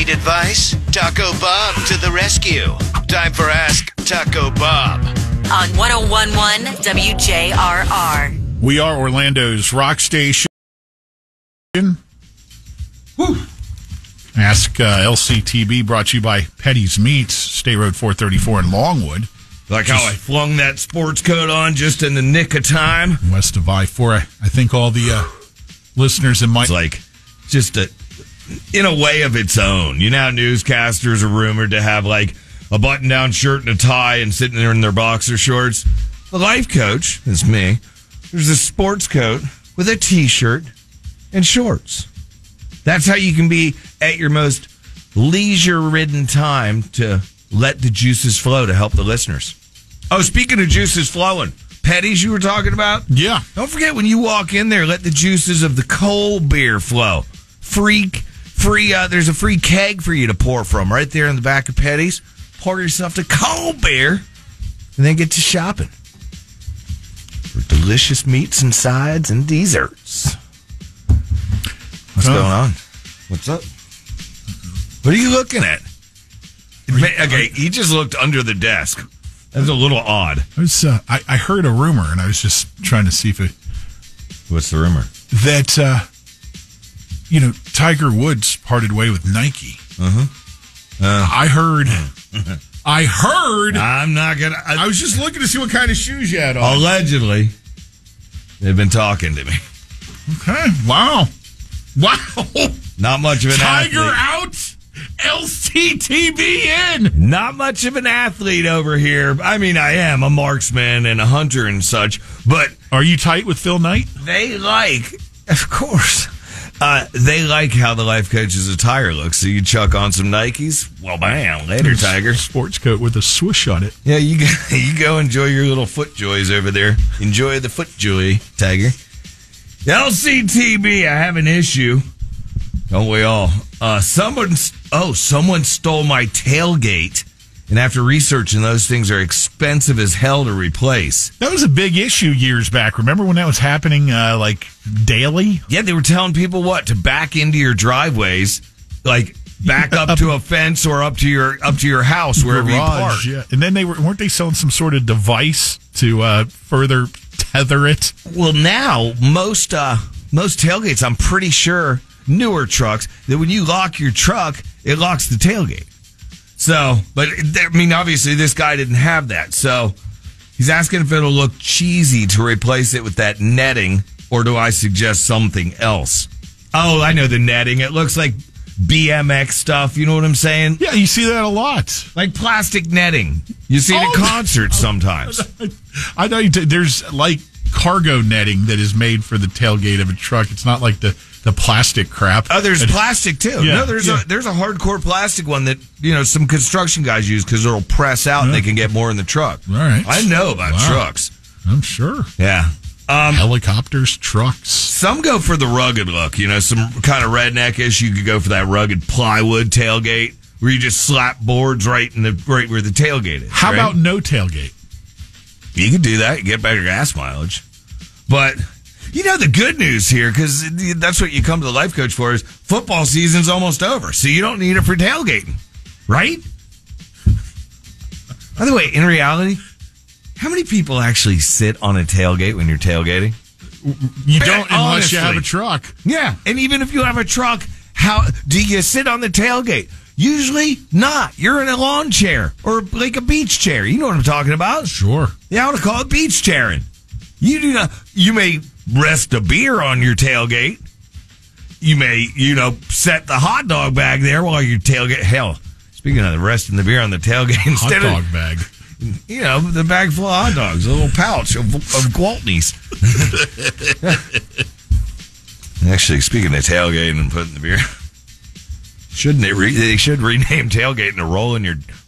Need advice? Taco Bob to the rescue. Time for Ask Taco Bob. On 101.1 WJRR. We are Orlando's rock station. Woo. Ask LCTB, brought to you by Petty's Meats, State Road 434 in Longwood. Like how I flung that sports coat on just in the nick of time. West of I-4. I think all the listeners in my... It's like just in a way of its own. You know how newscasters are rumored to have like a button-down shirt and a tie and sitting there in their boxer shorts. The Life Coach, is me, there's a sports coat with a T-shirt and shorts. That's how you can be at your most leisure-ridden time to let the juices flow to help the listeners. Oh, speaking of juices flowing, Petty's you were talking about? Yeah. Don't forget when you walk in there, let the juices of the cold beer flow. There's a free keg for you to pour from right there in the back of Petty's. Pour yourself to cold beer and then get to shopping for delicious meats and sides and desserts. What's going on? What's up? What are you looking at? Okay, he just looked under the desk. That's a little odd. I heard a rumor, and I was just trying to see if it... What's the rumor? That, Tiger Woods parted way with Nike. I heard... I'm not going to... I was just looking to see what kind of shoes you had on. Allegedly. They've been talking to me. Okay, wow. Not much of an Tiger athlete. out, LCTB in. Not much of an athlete over here. I mean, I am a marksman and a hunter and such, but... Are you tight with Phil Knight? They like, of course, they like how the Life Coach's attire looks, so you chuck on some Nikes. Well, bam, later, Tiger. Sports coat with a swoosh on it. Yeah, you go enjoy your little foot joys over there. Enjoy the foot joy, Tiger. LCTB, I have an issue. Don't we all? Someone stole my tailgate, and after researching, those things are expensive as hell to replace. That was a big issue years back. Remember when that was happening, daily? Yeah, they were telling people to back into your driveways, like back up to a fence or up to your house wherever you park. Yeah, and then weren't they selling some sort of device to further tether it? Well, now most tailgates, I'm pretty sure, newer trucks, that when you lock your truck, it locks the tailgate. So, but I mean, obviously this guy didn't have that. So he's asking if it'll look cheesy to replace it with that netting, or do I suggest something else? Oh, I know the netting. It looks like BMX stuff. You know what I'm saying? Yeah, you see that a lot. Like plastic netting. You see it at concerts sometimes. I know there's like cargo netting that is made for the tailgate of a truck. It's not like the plastic crap. Oh, there's plastic too. Yeah, no, there's a hardcore plastic one that some construction guys use because it'll press out and they can get more in the truck. All right, I know about trucks. I'm sure. Yeah, helicopters, trucks. Some go for the rugged look. Some kind of redneck-ish. You could go for that rugged plywood tailgate where you just slap boards right where the tailgate is. How about no tailgate? You could do that. You get better gas mileage, but. The good news here, because that's what you come to the Life Coach for, is football season's almost over, so you don't need it for tailgating, right? By the way, in reality, how many people actually sit on a tailgate when you're tailgating? You don't unless you have a truck. Yeah, and even if you have a truck, how do you sit on the tailgate? Usually not. You're in a lawn chair or like a beach chair. You know what I'm talking about? Sure. Yeah, I want to call it beach chairing. You do not. You may rest a beer on your tailgate. You may, set the hot dog bag there while you're tailgate. Hell, speaking of resting the beer on the tailgate instead hot dog bag. The bag full of hot dogs, a little pouch of Gwaltneys. Actually, speaking of tailgating and putting the beer, shouldn't it? They should rename tailgating to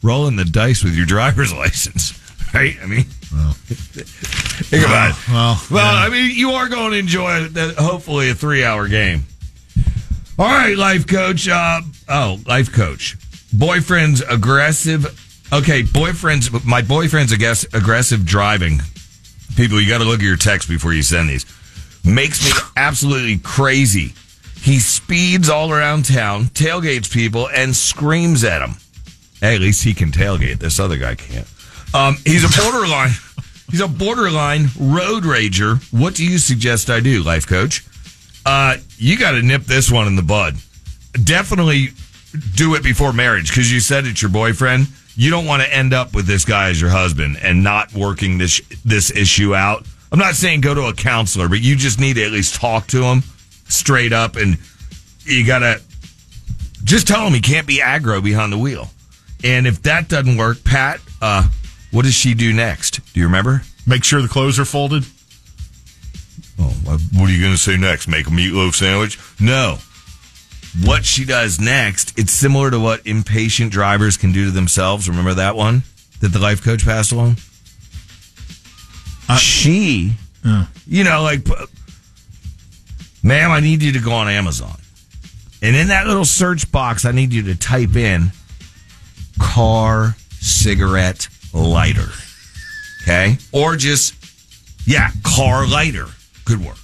rolling the dice with your driver's license, right? I mean. Think about it. Well, yeah. I mean, you are going to enjoy hopefully a 3-hour game. All right, Life Coach. Life Coach. Boyfriend's aggressive. Okay, my boyfriend's aggressive driving. People, you got to look at your text before you send these. Makes me absolutely crazy. He speeds all around town, tailgates people, and screams at them. Hey, at least he can tailgate. This other guy can't. He's a borderline. He's a borderline road rager. What do you suggest I do, Life Coach? You got to nip this one in the bud. Definitely do it before marriage, because you said it's your boyfriend. You don't want to end up with this guy as your husband and not working this issue out. I'm not saying go to a counselor, but you just need to at least talk to him straight up, and you got to just tell him he can't be aggro behind the wheel. And if that doesn't work, Pat, what does she do next? Do you remember? Make sure the clothes are folded. Oh, what are you going to say next? Make a meatloaf sandwich? No. What she does next, it's similar to what impatient drivers can do to themselves. Remember that one that the Life Coach passed along? Ma'am, I need you to go on Amazon. And in that little search box, I need you to type in car cigarette lighter. Okay? Or just, car lighter. Could work.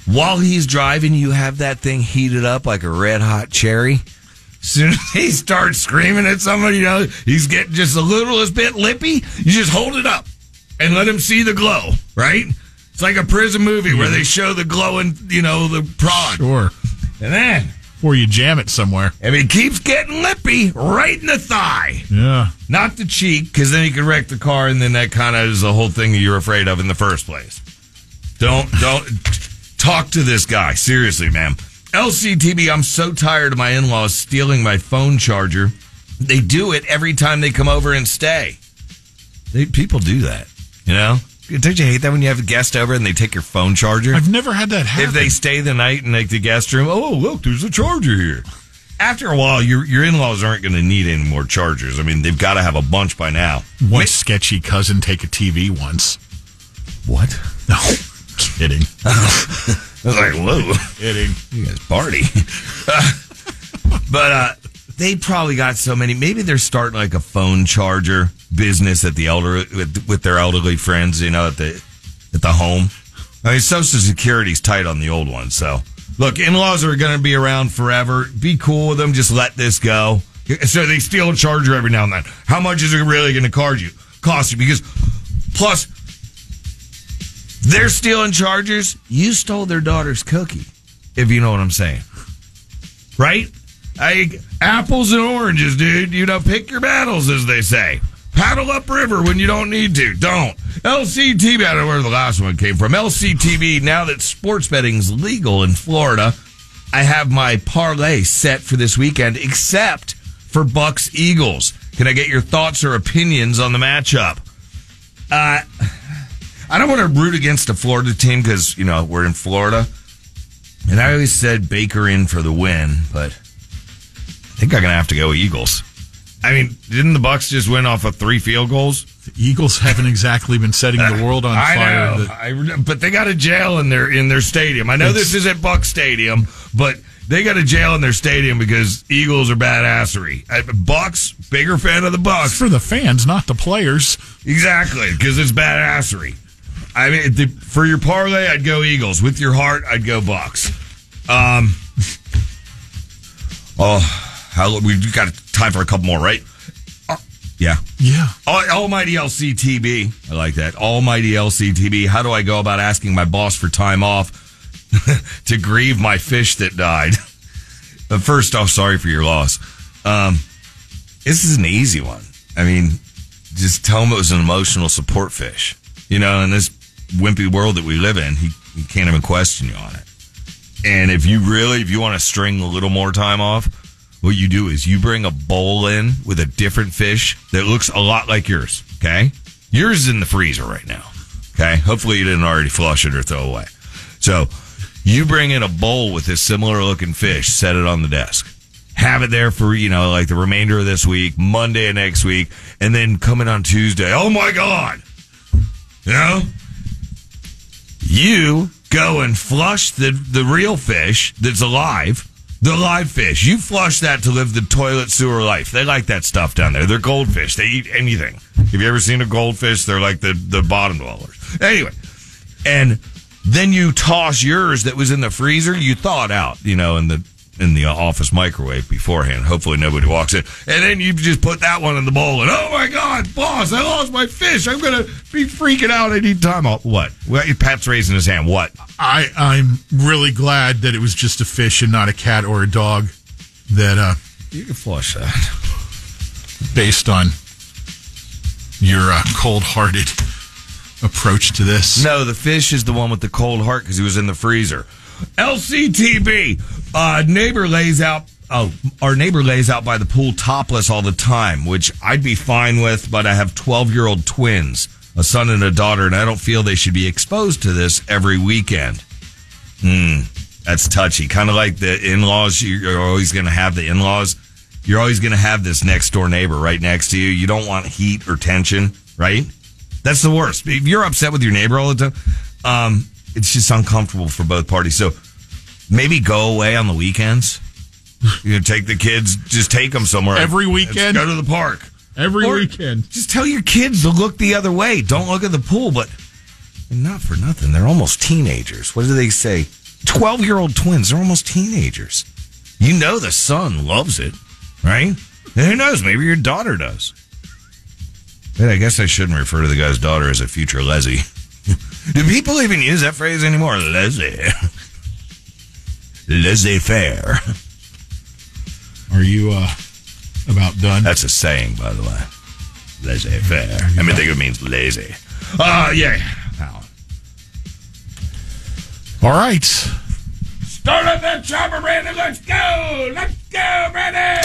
While he's driving, you have that thing heated up like a red hot cherry. As soon as he starts screaming at somebody, he's getting just a little bit lippy, you just hold it up and let him see the glow, right? It's like a prison movie where they show the glowing, the prod. Sure. And then, or you jam it somewhere. If he keeps getting lippy, right in the thigh. Yeah. Not the cheek, because then he could wreck the car, and then that kind of is the whole thing that you're afraid of in the first place. Don't talk to this guy. Seriously, ma'am. LCTB, I'm so tired of my in-laws stealing my phone charger. They do it every time they come over and stay. People do that, Don't you hate that when you have a guest over and they take your phone charger? I've never had that happen. If they stay the night in the guest room, oh, look, there's a charger here. After a while, your in-laws aren't going to need any more chargers. I mean, they've got to have a bunch by now. One sketchy cousin take a TV once. What? No, kidding. I was like, whoa. Kidding. You guys party. But they probably got so many. Maybe they're starting like a phone charger business at the with their elderly friends, at the home. I mean, Social Security's tight on the old one. So, look, in-laws are going to be around forever. Be cool with them. Just let this go. So they steal a charger every now and then. How much is it really going to cost you? Because plus, they're stealing chargers. You stole their daughter's cookie, if you know what I'm saying. Right? Apples and oranges, dude. Pick your battles, as they say. Paddle upriver when you don't need to. Don't. LCTB, I don't know where the last one came from. LCTB, now that sports betting's legal in Florida, I have my parlay set for this weekend, except for Bucks Eagles. Can I get your thoughts or opinions on the matchup? I don't want to root against a Florida team because, we're in Florida. And I always said Baker in for the win, but I think I'm going to have to go Eagles. I mean, didn't the Bucks just win off of 3 field goals? The Eagles haven't exactly been setting the world on fire. I know, but they got a jail in their stadium. I know this isn't Buck Stadium, but they got a jail in their stadium because Eagles are badassery. Bucks, bigger fan of the Bucks. It's for the fans, not the players. Exactly, because it's badassery. I mean, for your parlay, I'd go Eagles. With your heart, I'd go Bucks. We've got time for a couple more, right? Yeah. Almighty LCTB. I like that. Almighty LCTB. How do I go about asking my boss for time off to grieve my fish that died? But first off, sorry for your loss. This is an easy one. I mean, just tell him it was an emotional support fish. In this wimpy world that we live in, he can't even question you on it. And if you want to string a little more time off, what you do is you bring a bowl in with a different fish that looks a lot like yours, okay? Yours is in the freezer right now, okay? Hopefully you didn't already flush it or throw away. So you bring in a bowl with this similar looking fish, set it on the desk. Have it there for, like the remainder of this week, Monday of next week, and then coming on Tuesday, oh my God! You go and flush the real fish that's alive. The live fish. You flush that to live the toilet sewer life. They like that stuff down there. They're goldfish. They eat anything. Have you ever seen a goldfish? They're like the bottom dwellers. Anyway, and Then you toss yours that was in the freezer. You thaw it out, in the office microwave beforehand. Hopefully nobody walks in. And then you just put that one in the bowl. And, oh, my God, boss, I lost my fish. I'm going to be freaking out. I need time off. What? Well, Pat's raising his hand. What? I'm really glad that it was just a fish and not a cat or a dog. That you can flush that. Based on your cold-hearted approach to this. No, the fish is the one with the cold heart because he was in the freezer. LCTB. Our neighbor lays out by the pool topless all the time, which I'd be fine with, but I have 12-year-old twins, a son and a daughter, and I don't feel they should be exposed to this every weekend. That's touchy. Kind of like the in-laws. You're always going to have the in-laws. You're always going to have this next-door neighbor right next to you. You don't want heat or tension, right? That's the worst. If you're upset with your neighbor all the time, it's just uncomfortable for both parties. So maybe go away on the weekends. Take the kids, just take them somewhere. Every weekend? Go to the park. Every weekend. Just tell your kids to look the other way. Don't look at the pool. But not for nothing. They're almost teenagers. What do they say? 12-year-old twins. They're almost teenagers. The son loves it, right? And who knows? Maybe your daughter does. But I guess I shouldn't refer to the guy's daughter as a future Leslie. Do people even use that phrase anymore? Leslie. Laissez-faire. Are you about done? That's a saying, by the way. Laissez-faire. I think it means lazy. Yeah. Ow. All right. Start up that chopper, Brandon. Let's go. Let's go, Brandon.